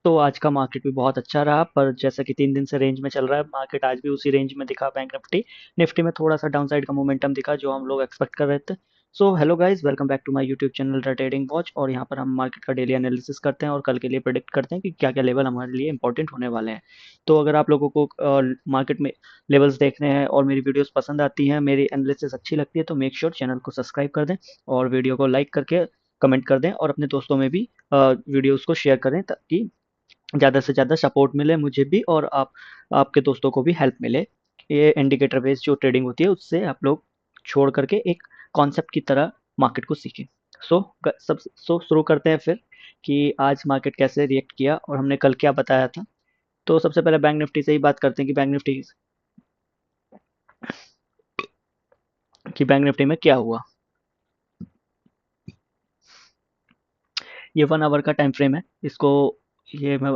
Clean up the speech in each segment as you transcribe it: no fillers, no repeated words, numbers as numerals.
तो आज का मार्केट भी बहुत अच्छा रहा, पर जैसा कि 3 दिन से रेंज में चल रहा है मार्केट, आज भी उसी रेंज में दिखा। बैंक निफ्टी निफ्टी में थोड़ा सा डाउनसाइड का मोमेंटम दिखा जो हम लोग एक्सपेक्ट कर रहे थे। So hello guys, welcome back to my YouTube channel the trading watch. और यहाँ पर हम मार्केट का डेली एनालिसिस करते हैं और कल के लिए प्रेडिक्ट करते हैं कि क्या क्या लेवल हमारे लिए इंपॉर्टेंट होने वाले हैं। तो अगर आप लोगों को मार्केट में लेवल्स देखने हैं और मेरी वीडियोस पसंद आती हैं, मेरी एनालिसिस अच्छी लगती है, तो मेक श्योर चैनल को सब्सक्राइब कर दें और वीडियो को लाइक करके कमेंट कर दें और अपने दोस्तों में भी वीडियोस को शेयर करें ताकि ज़्यादा से ज़्यादा सपोर्ट मिले मुझे भी और आपके दोस्तों को भी हेल्प मिले। ये इंडिकेटर बेस्ड जो ट्रेडिंग होती है उससे आप लोग छोड़ करके एक कॉन्सेप्ट की तरह मार्केट को सीखें। सो शुरू करते हैं फिर कि आज मार्केट कैसे रिएक्ट किया और हमने कल क्या बताया था। तो सबसे पहले बैंक निफ्टी से ही बात करते हैं कि बैंक निफ्टी में क्या हुआ। ये 1 आवर का टाइम फ्रेम है। इसको ये मैं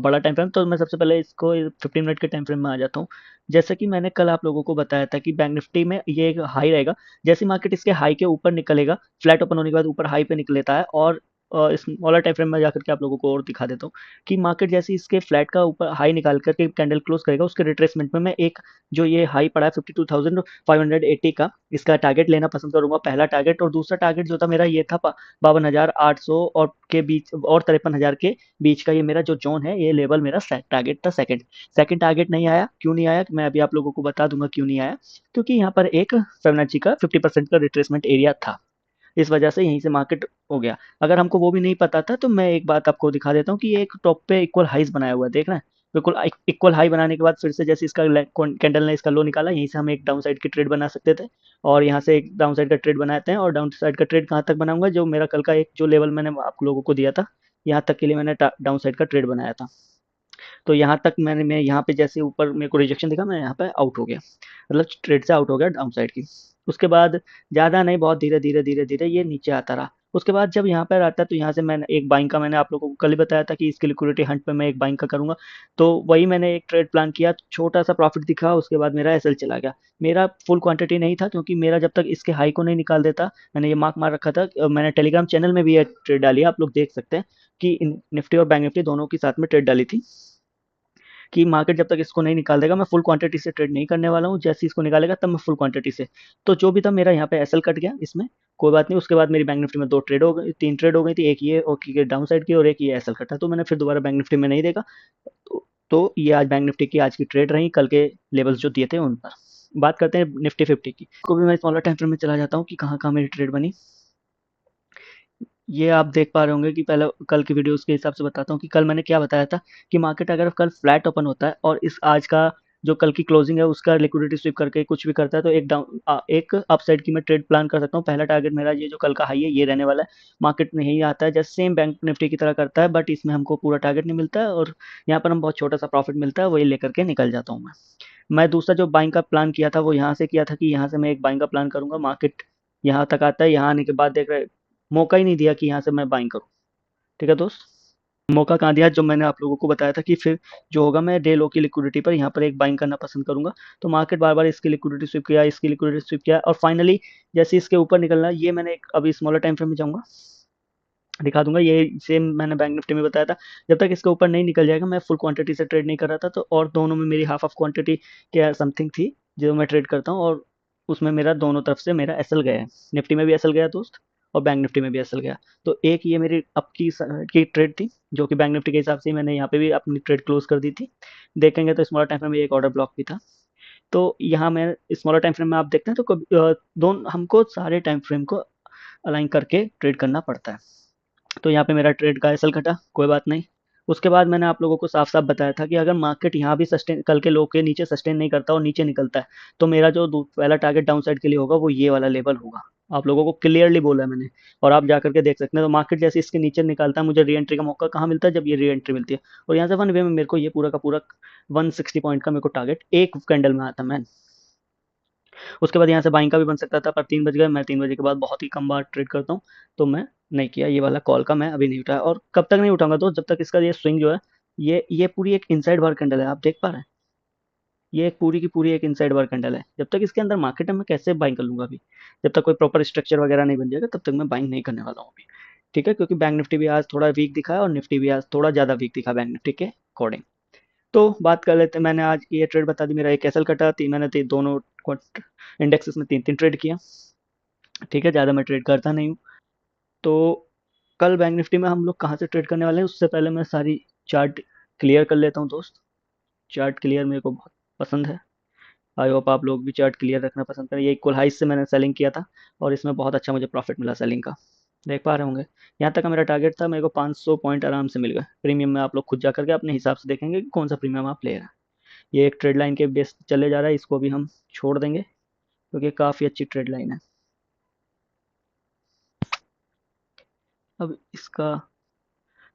बड़ा टाइम फ्रेम, तो मैं सबसे पहले इसको 15 मिनट के टाइम फ्रेम में आ जाता हूँ। जैसे कि मैंने कल आप लोगों को बताया था कि बैंक निफ्टी में ये एक हाई रहेगा। जैसे मार्केट इसके हाई के ऊपर निकलेगा, फ्लैट ओपन होने के बाद ऊपर हाई पे निकल लेता है। और स्मॉलर टाइम फ्रेम में जाकर के आप लोगों को और दिखा देता हूँ कि मार्केट जैसे इसके फ्लैट का ऊपर हाई निकाल करके कैंडल क्लोज करेगा, उसके रिट्रेसमेंट में मैं एक जो ये हाई पड़ा है 52,580 का, इसका टारगेट लेना पसंद करूंगा, पहला टारगेट। और दूसरा टारगेट जो था मेरा ये था 52,800 और के बीच और 53,000 के बीच का, ये मेरा जो जोन है, ये लेवल मेरा टारगेट था। सेकंड सेकंड टारगेट नहीं आया। क्यों नहीं आया मैं अभी आप लोगों को बता दूंगा क्यों नहीं आया। क्योंकि यहाँ पर एक फिबोनाची का 50% का रिट्रेसमेंट एरिया था, इस वजह से यहीं से मार्केट हो गया। अगर हमको वो भी नहीं पता था तो मैं एक बात आपको दिखा देता हूँ कि ये एक टॉप पे इक्वल हाइज बनाया हुआ है, देख रहे हैं। बिल्कुल इक्वल हाई बनाने के बाद फिर से जैसे इसका कैंडल ने इसका लो निकाला, यहीं से हम एक डाउन साइड की ट्रेड बना सकते थे और यहाँ से एक डाउन साइड का ट्रेड बनाते हैं। और डाउन साइड का ट्रेड कहाँ तक बनाऊंगा, जो मेरा कल का एक जो लेवल मैंने आप लोगों को दिया था, यहाँ तक के लिए मैंने डाउन साइड का ट्रेड बनाया था। तो यहाँ तक मैं यहाँ पे जैसे ऊपर मेरे को रिजेक्शन दिखा, मैं यहाँ पे आउट हो गया, मतलब ट्रेड से आउट हो गया डाउन साइड की। उसके बाद ज़्यादा नहीं, बहुत धीरे धीरे धीरे धीरे ये नीचे आता रहा। उसके बाद जब यहाँ पर आता है तो यहाँ से मैंने एक बाइंग का, मैंने आप लोगों को कल ही बताया था कि इसकी लिक्विडिटी हंट पे मैं एक बाइंग का करूंगा। तो वही मैंने एक ट्रेड प्लान किया, छोटा सा प्रॉफिट दिखा, उसके बाद मेरा एसएल चला गया। मेरा फुल क्वांटिटी नहीं था क्योंकि मेरा जब तक इसके हाई को नहीं निकाल देता, मैंने ये मार्क मार रखा था। मैंने टेलीग्राम चैनल में भी ये ट्रेड डाली है, आप लोग देख सकते हैं कि निफ्टी और बैंक निफ्टी दोनों की साथ में ट्रेड डाली थी कि मार्केट जब तक इसको नहीं निकाल देगा मैं फुल क्वांटिटी से ट्रेड नहीं करने वाला हूँ, जैसे इसको निकालेगा तब मैं फुल क्वांटिटी से। तो जो भी था मेरा यहाँ पे एसएल कट गया इसमें, कोई बात नहीं। उसके बाद मेरी बैंक निफ्टी में 2 ट्रेड हो गई, 3 ट्रेड हो गई थी, एक ये और डाउन साइड की और एक ये एसएल कटा, तो मैंने फिर दोबारा बैंक निफ्टी में नहीं देखा। तो ये आज बैंक निफ्टी की आज की ट्रेड रही, कल के लेवल्स जो दिए थे उन पर। बात करते हैं निफ्टी 50 की, को भी मैं स्मॉलर टाइम फ्रेम में चला जाता हूँ कि कहाँ कहाँ मेरी ट्रेड बनी। ये आप देख पा रहे होंगे कि पहले कल की वीडियोस के हिसाब से बताता हूँ कि कल मैंने क्या बताया था कि मार्केट अगर कल फ्लैट ओपन होता है और इस आज का जो कल की क्लोजिंग है उसका लिक्विडिटी स्विप करके कुछ भी करता है, तो एक अपसाइड की मैं ट्रेड प्लान कर सकता हूँ। पहला टारगेट मेरा ये जो कल का हाई है ये रहने वाला है। मार्केट में यही आता है जैसे सेम बैंक निफ्टी की तरह करता है, बट इसमें हमको पूरा टारगेट नहीं मिलता है और यहाँ पर हम बहुत छोटा सा प्रॉफिट मिलता है, वही लेकर के निकल जाता हूँ मैं दूसरा जो बाइंग का प्लान किया था वो यहाँ से किया था कि यहाँ से मैं एक बाइंग का प्लान करूंगा। मार्केट यहाँ तक आता है, यहाँ आने के बाद देख रहे, मौका ही नहीं दिया कि यहाँ से मैं बाइंग करूँ। ठीक है दोस्त, मौका कहाँ दिया, जो मैंने आप लोगों को बताया था कि फिर जो होगा मैं डे लो की लिक्विडिटी पर यहाँ पर एक बाइंग करना पसंद करूंगा। तो मार्केट बार बार इसकी लिक्विडिटी स्विप किया, इसकी लिक्विडिटी स्विप किया और फाइनली जैसे इसके ऊपर निकलना, ये मैंने अभी स्मॉलर टाइम फ्रेम में जाऊंगा, दिखा दूंगा। ये सेम मैंने बैंक निफ्टी में बताया था, जब तक इसके ऊपर नहीं निकल जाएगा मैं फुल क्वांटिटी से ट्रेड नहीं कर रहा था। तो और दोनों में मेरी हाफ ऑफ क्वांटिटी क्या समथिंग थी जो मैं ट्रेड करता हूँ, और उसमें मेरा दोनों तरफ से मेरा एसएल गया है। निफ्टी में भी एसएल गया दोस्त और बैंक निफ्टी में भी एसएल गया। तो एक ये मेरी अब की ट्रेड थी जो कि बैंक निफ्टी के हिसाब से मैंने यहाँ पे भी अपनी ट्रेड क्लोज कर दी थी। देखेंगे तो स्मॉलर टाइम फ्रेम में एक ऑर्डर ब्लॉक भी था। तो यहाँ मैं स्मॉलर टाइम फ्रेम में आप देखते हैं तो दोनों हमको सारे टाइम फ्रेम को अलाइन करके ट्रेड करना पड़ता है। तो यहाँ पे मेरा ट्रेड का एसएल घटा, कोई बात नहीं। उसके बाद मैंने आप लोगों को साफ साफ बताया था कि अगर मार्केट यहाँ भी सस्टेन, कल के लो के नीचे सस्टेन नहीं करता और नीचे निकलता है, तो मेरा जो पहला टारगेट डाउन साइड के लिए होगा वो ये वाला लेवल होगा। आप लोगों को क्लियरली बोला है मैंने, और आप जाकर के देख सकते हैं। तो मार्केट जैसे इसके नीचे निकलता है, मुझे री एंट्री का मौका कहाँ मिलता है, जब ये री एंट्री मिलती है। और यहाँ से वन वे में मेरे को ये पूरा का पूरा 160 पॉइंट का मेरे को टारगेट एक कैंडल में आता मैन। उसके बाद यहाँ से बाइंग का भी बन सकता था, पर 3 बज गए, मैं 3 बजे के बाद बहुत ही कम बार ट्रेड करता हूँ, तो मैं नहीं किया। ये वाला कॉल का मैं अभी नहीं उठाया, और कब तक नहीं उठाऊंगा तो जब तक इसका ये स्विंग जो है, ये पूरी एक इनसाइड बार कैंडल है, आप देख पा रहे हैं। ये एक पूरी की पूरी एक इनसाइड बार कैंडल है। जब तक इसके अंदर मार्केट है मैं कैसे बाइंग कर लूंगा अभी, जब तक कोई प्रॉपर स्ट्रक्चर वगैरह नहीं बन जाएगा तब तक मैं बाइंग नहीं करने वाला हूँ अभी। ठीक है, क्योंकि बैंक निफ्टी भी आज थोड़ा वीक दिखा है और निफ्टी भी आज थोड़ा ज़्यादा वीक दिखा बैंक निफ्टी के अकॉर्डिंग। तो बात कर लेते हैं, मैंने आज ये ट्रेड बता दी, मेरा एक कैसल कटा, मैंने दोनों इंडेक्सेस में 3-3 ट्रेड किया। ठीक है, ज़्यादा मैं ट्रेड करता नहीं हूँ। तो कल बैंक निफ्टी में हम लोग कहाँ से ट्रेड करने वाले हैं, उससे पहले मैं सारी चार्ट क्लियर कर लेता हूँ दोस्त। चार्ट क्लियर मेरे को बहुत पसंद है। आई होप आप लोग भी चार्ट क्लियर रखना पसंद करें। ये इक्वल हाइस से मैंने सेलिंग किया था और इसमें बहुत अच्छा मुझे प्रॉफिट मिला सेलिंग का, देख पा रहे होंगे। यहाँ तक का मेरा टारगेट था, मेरे को 500 पॉइंट आराम से मिल गए। प्रीमियम में आप लोग खुद जा करके अपने हिसाब से देखेंगे कि कौन सा प्रीमियम आप ले रहे हैं। ये एक ट्रेड लाइन के बेस चले जा रहा है, इसको भी हम छोड़ देंगे क्योंकि काफ़ी अच्छी ट्रेड लाइन है। अब इसका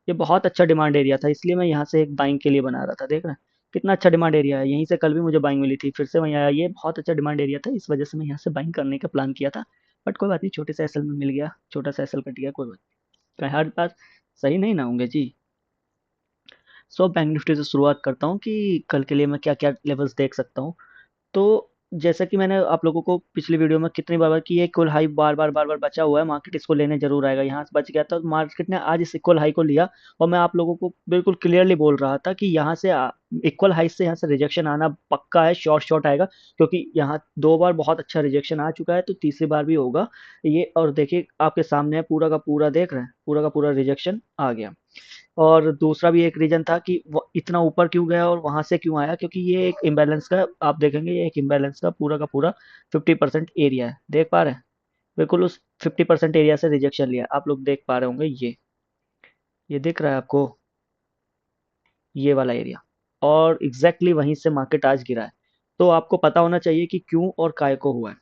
ये बहुत अच्छा डिमांड एरिया था, इसलिए मैं यहाँ से एक बाइंग के लिए बना रहा था। देख रहे हैं कितना अच्छा डिमांड एरिया है, यहीं से कल भी मुझे बाइंग मिली थी, फिर से वहीं आया। ये बहुत अच्छा डिमांड एरिया था, इस वजह से मैं यहाँ से बाइंग करने का प्लान किया था। बट कोई बात नहीं, छोटे से एसएल में मिल गया, छोटा सा एसएल कट गया, कोई बात नहीं। हर बार सही नहीं ना होंगे जी। सो बैंक निफ्टी से शुरुआत करता हूँ कि कल के लिए मैं क्या क्या लेवल्स देख सकता हूँ। तो जैसा कि मैंने आप लोगों को पिछली वीडियो में कितनी बार कि ये इक्वल हाई बार बार बचा हुआ है, मार्केट इसको लेने जरूर आएगा। यहाँ से बच गया था, मार्केट ने आज इस इक्वल हाई को लिया और मैं आप लोगों को बिल्कुल क्लियरली बोल रहा था कि यहाँ से इक्वल हाई से यहाँ से रिजेक्शन आना पक्का है, शॉर्ट शॉर्ट आएगा, क्योंकि यहाँ 2 बार बहुत अच्छा रिजेक्शन आ चुका है, तो तीसरी बार भी होगा ये। और देखिए आपके सामने है, पूरा का पूरा देख रहे हैं, पूरा का पूरा रिजेक्शन आ गया। और दूसरा भी एक रीजन था कि वो इतना ऊपर क्यों गया और वहां से क्यों आया, क्योंकि ये एक इम्बैलेंस का, आप देखेंगे ये एक इम्बैलेंस का पूरा 50% एरिया है, देख पा रहे हैं। बिल्कुल उस 50% एरिया से रिजेक्शन लिया, आप लोग देख पा रहे होंगे। ये दिख रहा है आपको, ये वाला एरिया, और एग्जैक्टली वहीं से मार्केट आज गिरा है। तो आपको पता होना चाहिए कि क्यों और काय को हुआ है।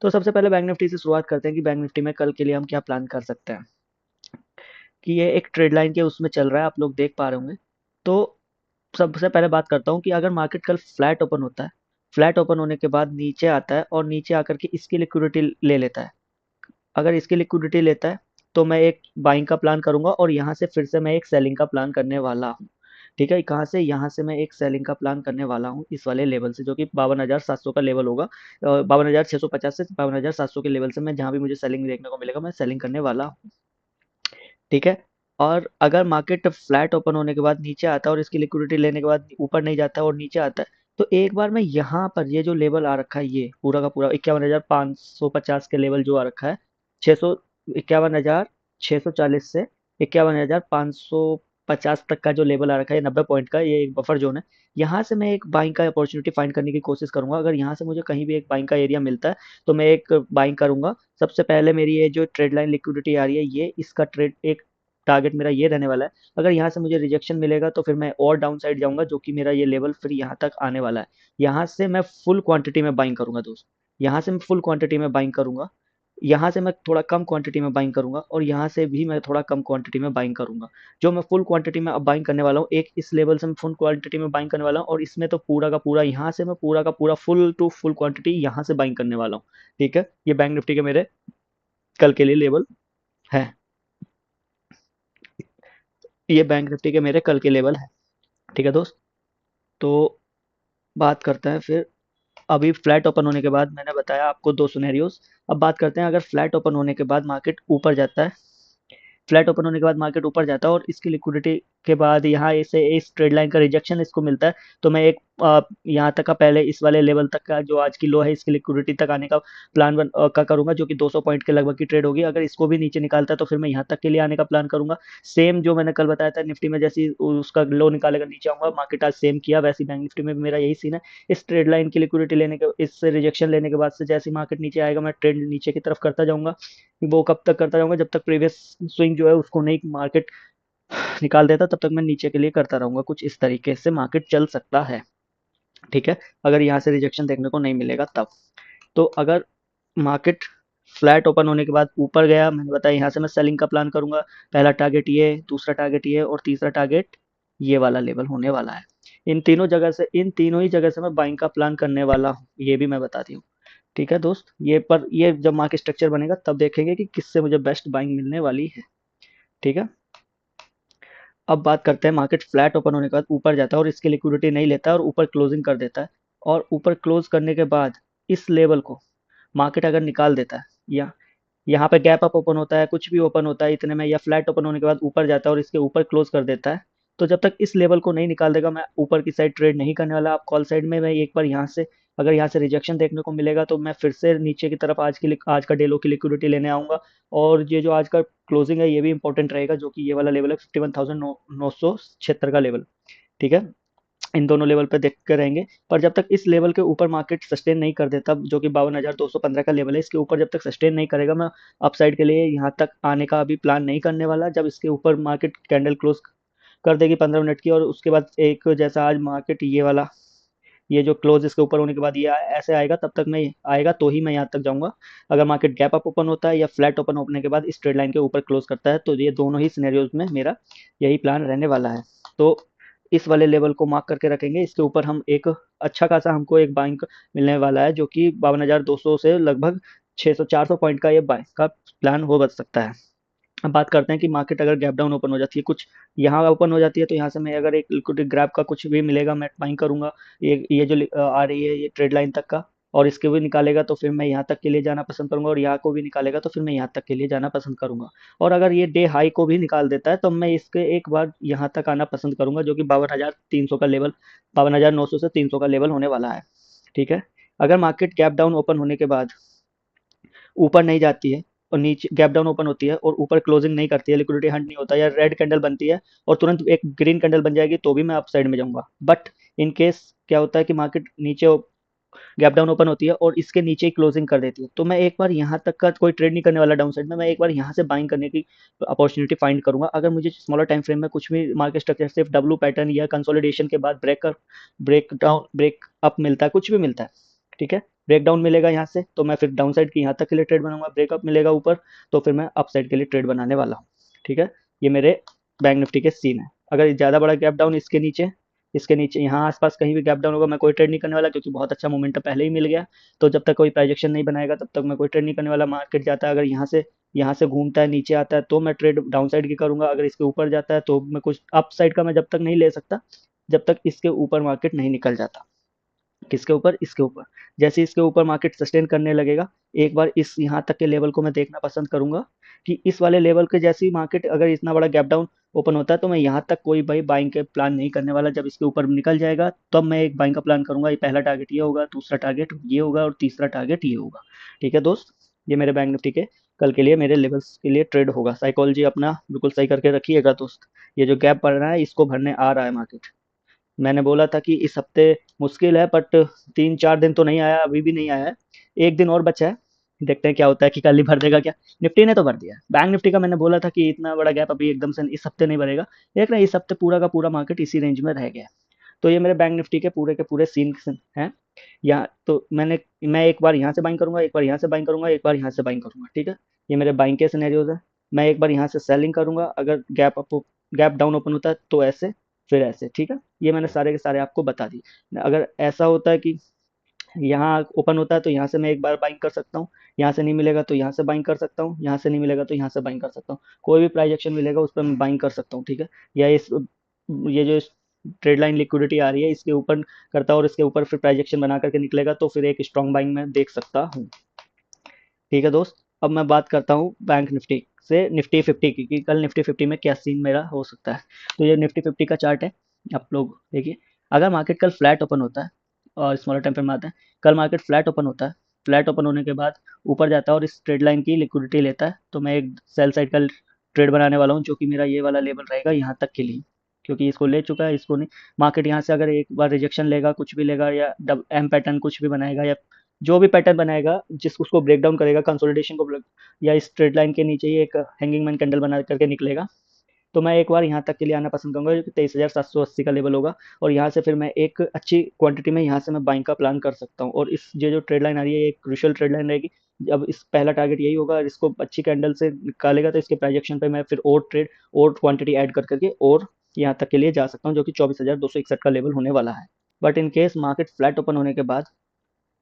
तो सबसे पहले बैंक निफ्टी से शुरुआत करते हैं कि बैंक निफ्टी में कल के लिए हम क्या प्लान कर सकते हैं। कि ये एक ट्रेड लाइन के उसमें चल रहा है, आप लोग देख पा रहे होंगे। तो सबसे पहले बात करता हूँ कि अगर मार्केट कल फ्लैट ओपन होता है, फ्लैट ओपन होने के बाद नीचे आता है और नीचे आकर के इसकी लिक्विडिटी ले लेता है, अगर इसकी लिक्विडिटी लेता है तो मैं एक बाइंग का प्लान करूंगा और यहाँ से फिर से मैं एक सेलिंग का प्लान करने वाला हूँ। ठीक है, कहाँ से, यहाँ से मैं एक सेलिंग का प्लान करने वाला हूँ इस वाले लेवल से, जो कि 52,700 का लेवल होगा। 52,650 से 52,700 के लेवल से मैं जहाँ भी मुझे सेलिंग देखने को मिलेगा मैं सेलिंग करने वाला हूँ। ठीक है, और अगर मार्केट फ्लैट ओपन होने के बाद नीचे आता है और इसकी लिक्विडिटी लेने के बाद ऊपर नहीं जाता है और नीचे आता है, तो एक बार मैं यहाँ पर ये जो लेवल आ रखा है, ये पूरा का पूरा 51,550 के लेवल जो आ रखा है, 600 51,640 से 51,550 तक का जो लेवल आ रखा है, 90 पॉइंट का, ये एक बफर जोन है। यहाँ से मैं एक बाइंग का अपॉर्चुनिटी फाइंड करने की कोशिश करूंगा। अगर यहाँ से मुझे कहीं भी एक बाइंग का एरिया मिलता है तो मैं एक बाइंग करूंगा। सबसे पहले मेरी ये जो ट्रेड लाइन लिक्विडिटी आ रही है, ये इसका ट्रेड एक टारगेट मेरा ये रहने वाला है। अगर यहाँ से मुझे रिजेक्शन मिलेगा तो फिर मैं और डाउन साइड जाऊंगा, जो कि मेरा ये लेवल फिर यहाँ तक आने वाला है। यहाँ से मैं फुल क्वांटिटी में बाइंग करूंगा दोस्त, यहाँ से मैं फुल क्वांटिटी में बाइंग करूंगा। यहाँ से मैं थोड़ा कम क्वांटिटी में बाइंग करूंगा और यहाँ से भी मैं थोड़ा कम क्वांटिटी में बाइंग करूंगा। जो मैं फुल क्वांटिटी में अब बाइंग करने वाला हूँ, एक इस लेवल से मैं फुल क्वांटिटी में बाइंग करने वाला हूँ, और इसमें तो पूरा का पूरा यहाँ से मैं पूरा का पूरा फुल टू फुल क्वांटिटी यहाँ से बाइंग करने वाला हूँ। ठीक है, ये बैंक निफ्टी के मेरे कल के लिए लेवल है। ये बैंक निफ्टी के मेरे कल के लेवल है। ठीक है दोस्त, तो बात करते हैं फिर। अभी फ्लैट ओपन होने के बाद मैंने बताया आपको दो सिनेरियोस। अब बात करते हैं, अगर फ्लैट ओपन होने के बाद मार्केट ऊपर जाता है, फ्लैट ओपन होने के बाद मार्केट ऊपर जाता है और इसकी लिक्विडिटी के बाद यहाँ इसे इस ट्रेड लाइन का रिजेक्शन इसको मिलता है, तो मैं एक यहाँ तक का पहले इस वाले लेवल तक का जो आज की लो है इसकी लिक्विडिटी तक आने का प्लान का करूंगा, जो कि 200 पॉइंट के लगभग की ट्रेड होगी। अगर इसको भी नीचे निकालता है तो फिर मैं यहाँ तक के लिए आने का प्लान करूंगा। सेम जो मैंने कल बताया था निफ्टी में, जैसे उसका लो निकालेगा नीचे आऊंगा, मार्केट आज सेम किया, वैसे ही बैंक निफ्टी में भी मेरा यही सीन है। इस ट्रेड लाइन की लिक्विडिटी लेने के, इस रिजेक्शन लेने के बाद से जैसे मार्केट नीचे आएगा मैं ट्रेड नीचे की तरफ करता जाऊंगा। वो कब तक करता जाऊंगा, जब तक प्रीवियस स्विंग जो है उसको नहीं मार्केट निकाल देता, तब तक मैं नीचे के लिए करता रहूंगा। कुछ इस तरीके से मार्केट चल सकता है। ठीक है, अगर यहाँ से रिजेक्शन देखने को नहीं मिलेगा तब। तो अगर मार्केट फ्लैट ओपन होने के बाद ऊपर गया, मैंने बताया यहाँ से मैं सेलिंग का प्लान करूंगा। पहला टारगेट ये, दूसरा टारगेट ये, और तीसरा टारगेट ये वाला लेवल होने वाला है। इन तीनों ही जगह से मैं बाइंग का प्लान करने वाला हूँ, ये भी मैं बताती हूँ। ठीक है दोस्त, ये जब मार्केट स्ट्रक्चर बनेगा तब देखेंगे कि किससे मुझे बेस्ट बाइंग मिलने वाली है। ठीक है, अब बात करते हैं, मार्केट फ्लैट ओपन होने के बाद ऊपर जाता है और इसकी लिक्विडिटी नहीं लेता है और ऊपर क्लोजिंग कर देता है। और ऊपर क्लोज करने के बाद इस लेवल को मार्केट अगर निकाल देता है, या यहाँ पे गैप अप ओपन होता है, कुछ भी ओपन होता है इतने में, या फ्लैट ओपन होने के बाद ऊपर जाता है और इसके ऊपर क्लोज कर देता है। तो जब तक इस लेवल को नहीं निकाल देगा, मैं ऊपर की साइड ट्रेड नहीं करने वाला। आप कॉल साइड में मैं एक बार यहाँ से, अगर यहाँ से रिजेक्शन देखने को मिलेगा तो मैं फिर से नीचे की तरफ आज का डेलो की लिक्विडिटी लेने आऊंगा। और ये जो आज का क्लोजिंग है ये भी इंपॉर्टेंट रहेगा, जो कि ये वाला लेवल है 51,976 का लेवल। ठीक है, इन दोनों लेवल पे देख कर रहेंगे। पर जब तक इस लेवल के ऊपर मार्केट सस्टेन नहीं कर देता, जो कि 52,215 का लेवल है, इसके ऊपर जब तक सस्टेन नहीं करेगा, मैं अपसाइड के लिए यहाँ तक आने का अभी प्लान नहीं करने वाला। जब इसके ऊपर मार्केट कैंडल क्लोज कर देगी 15 मिनट की, और उसके बाद एक जैसा आज मार्केट ये वाला, ये जो क्लोज इसके ऊपर होने के बाद ये ऐसे आएगा, तब तक मैं आएगा तो ही मैं यहाँ तक जाऊंगा। अगर मार्केट गैप अप ओपन होता है या फ्लैट ओपन होने के बाद इस ट्रेड लाइन के ऊपर क्लोज करता है, तो ये दोनों ही सिनेरियोज में मेरा यही प्लान रहने वाला है। तो इस वाले लेवल को मार्क करके रखेंगे, इसके ऊपर हम एक अच्छा खासा हमको एक बाइंग मिलने वाला है, जो कि 52,200 से लगभग 600-400 पॉइंट का ये बाइंग का प्लान हो बच सकता है। अब बात करते हैं कि मार्केट अगर गैप डाउन ओपन हो जाती है, कुछ यहाँ ओपन हो जाती है, तो यहाँ से मैं अगर एक लिक्विडिटी ग्रैब का कुछ भी मिलेगा मैं बाइंग करूंगा। ये जो आ रही है ये ट्रेड लाइन तक का, और इसके भी निकालेगा तो फिर मैं यहाँ तक के लिए जाना पसंद करूंगा, और यहाँ को भी निकालेगा तो फिर मैं यहाँ तक के लिए जाना पसंद करूंगा। और अगर ये डे हाई को भी निकाल देता है तो मैं इसके एक बार यहाँ तक आना पसंद करूंगा, जो कि 52,300 का लेवल, 52,900 से 300 का लेवल होने वाला है। ठीक है, अगर मार्केट गैप डाउन ओपन होने के बाद ऊपर नहीं जाती है, और नीचे गैप डाउन ओपन होती है और ऊपर क्लोजिंग नहीं करती है, लिक्विडिटी हंट नहीं होता, या रेड कैंडल बनती है और तुरंत एक ग्रीन कैंडल बन जाएगी, तो भी मैं अप साइड में जाऊंगा। बट इन केस क्या होता है कि मार्केट नीचे गैप डाउन ओपन होती है और इसके नीचे ही क्लोजिंग कर देती है, तो मैं एक बार यहाँ तक का कोई ट्रेड नहीं करने वाला डाउन साइड में, मैं एक बार यहाँ से बाइंग करने की अपॉर्चुनिटी फाइंड करूंगा। अगर मुझे स्मॉलर टाइम फ्रेम में कुछ भी मार्केट स्ट्रक्चर सिर्फ डब्लू पैटर्न या कंसोलिडेशन के बाद ब्रेक अप मिलता है, कुछ भी मिलता है, ठीक है, ब्रेक डाउन मिलेगा यहाँ से, तो मैं फिर डाउन साइड की यहाँ तक के लिए ट्रेड बनाऊंगा। ब्रेकअप मिलेगा ऊपर, तो फिर मैं अप साइड के लिए ट्रेड बनाने वाला हूँ। ठीक है, ये मेरे बैंक निफ्टी के सीन है। अगर ज़्यादा बड़ा गैप डाउन इसके नीचे यहाँ आसपास कहीं भी गैप डाउन होगा, मैं कोई ट्रेड नहीं करने वाला, क्योंकि बहुत अच्छा मोमेंटम पहले ही मिल गया। तो जब तक कोई प्राइजेक्शन नहीं बनाएगा तब तक मैं कोई ट्रेड नहीं करने वाला। मार्केट जाता है, अगर यहाँ से घूमता है नीचे आता है, तो मैं ट्रेड डाउन साइड की करूंगा। अगर इसके ऊपर जाता है तो मैं कुछ अप साइड का मैं जब तक नहीं ले सकता, जब तक इसके ऊपर मार्केट नहीं निकल जाता। किसके ऊपर? इसके ऊपर। जैसे इसके ऊपर मार्केट सस्टेन करने लगेगा, एक बार इस यहाँ तक के लेवल को मैं देखना पसंद करूंगा, कि इस वाले लेवल के जैसे ही मार्केट अगर इतना बड़ा गैप डाउन ओपन होता है, तो मैं यहाँ तक कोई भाई बाइंग के प्लान नहीं करने वाला। जब इसके ऊपर निकल जाएगा तब मैं एक बाइंग का प्लान करूंगा। ये पहला टारगेट ये होगा, दूसरा टारगेट ये होगा, और तीसरा टारगेट ये होगा। ठीक है दोस्त, ये मेरे बैंक निफ्टी के कल के लिए मेरे लेवल्स के लिए ट्रेड होगा। साइकोलॉजी अपना बिल्कुल सही करके रखिएगा दोस्त। ये जो गैप बढ़ रहा है इसको भरने आ रहा है मार्केट। मैंने बोला था कि इस हफ्ते मुश्किल है, बट 3-4 दिन तो नहीं आया, अभी भी नहीं आया है। एक दिन और बचा है, देखते हैं क्या होता है कि कल ही भर देगा क्या। निफ्टी ने तो भर दिया। बैंक निफ्टी का मैंने बोला था कि इतना बड़ा गैप अभी एकदम से इस हफ्ते नहीं भरेगा। देख रहे हैं इस हफ्ते पूरा का पूरा मार्केट इसी रेंज में रह गया। तो ये मेरे बैंक निफ्टी के पूरे सीन हैं। यहाँ तो मैं एक बार यहाँ से बाइंग करूंगा, एक बार यहाँ से बाइंग करूंगा, एक बार यहाँ से बाइंग करूंगा। ठीक है, ये मेरे बाइंग के सिनेरियोज है। मैं एक बार यहाँ से सेलिंग करूंगा, अगर गैप डाउन ओपन होता है तो ऐसे, फिर ऐसे। ठीक है, ये मैंने सारे के सारे आपको बता दी। अगर ऐसा होता है कि यहाँ ओपन होता है तो यहाँ से मैं एक बार बाइंग कर सकता हूँ, यहाँ से नहीं मिलेगा तो यहाँ से बाइंग कर सकता हूँ, यहाँ से नहीं मिलेगा तो यहाँ से बाइंग कर सकता हूँ। कोई भी प्राइस एक्शन मिलेगा उस पर मैं बाइंग कर सकता हूँ। ठीक है, या ये जो ट्रेड लाइन लिक्विडिटी आ रही है इसके ऊपर करता है और इसके ऊपर फिर प्राइस एक्शन बना करके निकलेगा, तो फिर एक स्ट्रॉन्ग बाइंग मैं देख सकता हूँ। ठीक है दोस्त, अब मैं बात करता हूँ बैंक निफ्टी से निफ्टी 50 की, कि कल निफ्टी 50 में क्या सीन मेरा हो सकता है। तो ये निफ्टी 50 का चार्ट है, आप लोग देखिए। अगर मार्केट कल फ्लैट ओपन होता है, और स्मॉलर टाइम फ्रेम में आता है, कल मार्केट फ्लैट ओपन होता है, फ्लैट ओपन होने के बाद ऊपर जाता है और इस ट्रेड लाइन की लिक्विडिटी लेता है, तो मैं एक सेल साइड का ट्रेड बनाने वाला हूँ, जो कि मेरा ये वाला लेवल रहेगा यहाँ तक के लिए। क्योंकि इसको ले चुका है, इसको नहीं। मार्केट यहाँ से अगर एक बार रिजेक्शन लेगा, कुछ भी लेगा, या डब एम पैटर्न कुछ भी बनाएगा, या जो भी पैटर्न बनाएगा जिस उसको ब्रेक डाउन करेगा, कंसोलिडेशन को या इस ट्रेड लाइन के नीचे ही एक हैंगिंग मैन कैंडल बना करके निकलेगा, तो मैं एक बार यहाँ तक के लिए आना पसंद करूंगा, जो कि 23,780 का लेवल होगा। और यहाँ से फिर मैं एक अच्छी क्वांटिटी में यहाँ से मैं बाइंग का प्लान कर सकता हूँ। और इस ये जो ट्रेड लाइन आ रही है एक क्रूशियल ट्रेड लाइन रहेगी। अब इस पहला टारगेट यही होगा, और इसको अच्छी कैंडल से निकालेगा तो इसके प्रोजेक्शन पे मैं फिर और क्वांटिटी ऐड कर करके और यहाँ तक के लिए जा सकता हूँ, जो कि 24,261 का लेवल होने वाला है। But in case market flat open होने के बाद,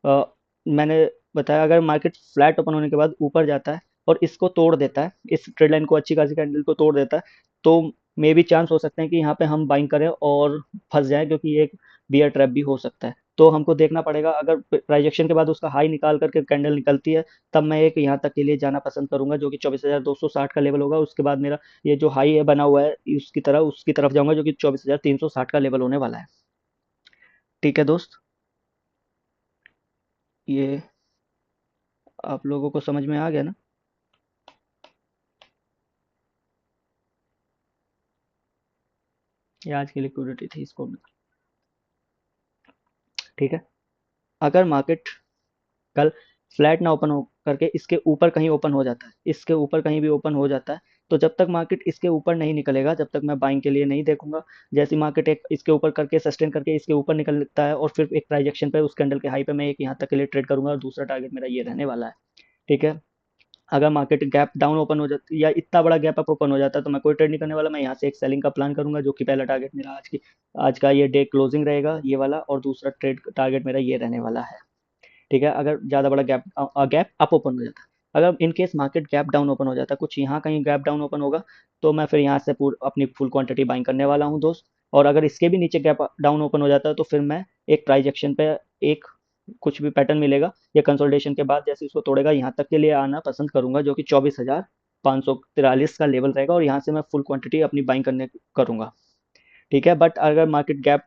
अ, मैंने बताया, अगर मार्केट फ्लैट ओपन होने के बाद ऊपर जाता है और इसको तोड़ देता है, इस ट्रेड लाइन को अच्छी खासी कैंडल को तोड़ देता है, तो मे भी चांस हो सकते हैं कि यहाँ पे हम बाइंग करें और फंस जाएं, क्योंकि ये एक बियर ट्रैप भी हो सकता है। तो हमको देखना पड़ेगा, अगर प्राइस एक्शन के बाद उसका हाई निकाल करके कैंडल निकलती है, तब मैं एक यहाँ तक के लिए जाना पसंद करूंगा, जो कि 24,260 का लेवल होगा। उसके बाद मेरा ये जो हाई है बना हुआ है, उसकी तरफ जाऊंगा, जो कि 24,360 का लेवल होने वाला है। ठीक है दोस्त, ये आप लोगों को समझ में आ गया ना? ये आज की लिक्विडिटी थी इसको। ठीक है, अगर मार्केट कल फ्लैट ना ओपन हो करके इसके ऊपर कहीं ओपन हो जाता है, इसके ऊपर कहीं भी ओपन हो जाता है, तो जब तक मार्केट इसके ऊपर नहीं निकलेगा, जब तक मैं बाइंग के लिए नहीं देखूंगा। जैसे मार्केट एक इसके ऊपर करके सस्टेन करके इसके ऊपर निकलता है, और फिर एक प्राइजेक्शन पे उस कैंडल के हाई पे मैं एक यहाँ तक के लिए ट्रेड करूंगा, और दूसरा टारगेट मेरा ये रहने वाला है। ठीक है, अगर मार्केट गैप डाउन ओपन हो जाती या इतना बड़ा गैप अप ओपन हो जाता है, तो मैं कोई ट्रेड नहीं करने वाला। मैं यहाँ से एक सेलिंग का प्लान करूंगा, जो कि पहला टारगेट मेरा आज का ये डे क्लोजिंग रहेगा ये वाला, और दूसरा ट्रेड टारगेट मेरा ये रहने वाला है। ठीक है, अगर ज़्यादा बड़ा गैप अप ओपन हो जाता है, अगर in case market gap down open हो जाता है, कुछ यहाँ कहीं गैप डाउन ओपन होगा, तो मैं फिर यहाँ से अपनी फुल क्वांटिटी बाइंग करने वाला हूँ दोस्त। और अगर इसके भी नीचे गैप डाउन ओपन हो जाता है, तो फिर मैं एक प्राइस एक्शन पे एक कुछ भी पैटर्न मिलेगा या कंसोलिडेशन के बाद जैसे इसको तोड़ेगा, यहाँ तक के लिए आना पसंद करूंगा, जो कि 24,543 का लेवल रहेगा, और यहाँ से मैं फुल क्वांटिटी अपनी बाइंग करने करूंगा। ठीक है, बट अगर मार्केट गैप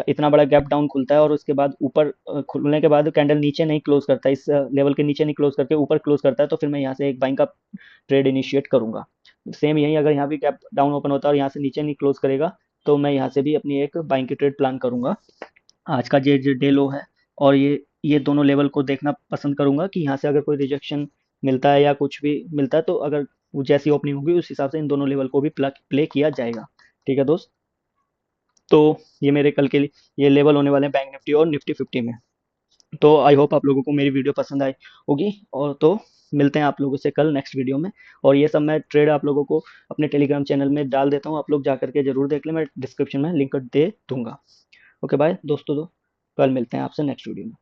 इतना बड़ा गैप डाउन खुलता है, और उसके बाद ऊपर खुलने के बाद कैंडल नीचे नहीं क्लोज करता, इस लेवल के नीचे नहीं क्लोज करके ऊपर क्लोज करता है, तो फिर मैं यहाँ से एक बाइंग का ट्रेड इनिशिएट करूंगा। सेम यही, अगर यहाँ भी गैप डाउन ओपन होता है और यहाँ से नीचे नहीं क्लोज करेगा, तो मैं यहाँ से भी अपनी एक बाइंग की ट्रेड प्लान करूंगा। आज का जो डे लो है, और ये दोनों लेवल को देखना पसंद करूंगा, कि यहाँ से अगर कोई रिजेक्शन मिलता है या कुछ भी मिलता है, तो अगर जैसी ओपनिंग होगी उस हिसाब से इन दोनों लेवल को भी प्ले किया जाएगा। ठीक है दोस्त, तो ये मेरे कल के लिए ये लेवल होने वाले हैं बैंक निफ्टी और निफ्टी 50 में। तो आई होप आप लोगों को मेरी वीडियो पसंद आई होगी, और तो मिलते हैं आप लोगों से कल नेक्स्ट वीडियो में। और ये सब मैं ट्रेड आप लोगों को अपने टेलीग्राम चैनल में डाल देता हूँ, आप लोग जा करके जरूर देख लें, मैं डिस्क्रिप्शन में लिंक दे दूंगा। ओके बाय दोस्तों, कल मिलते हैं आपसे नेक्स्ट वीडियो में।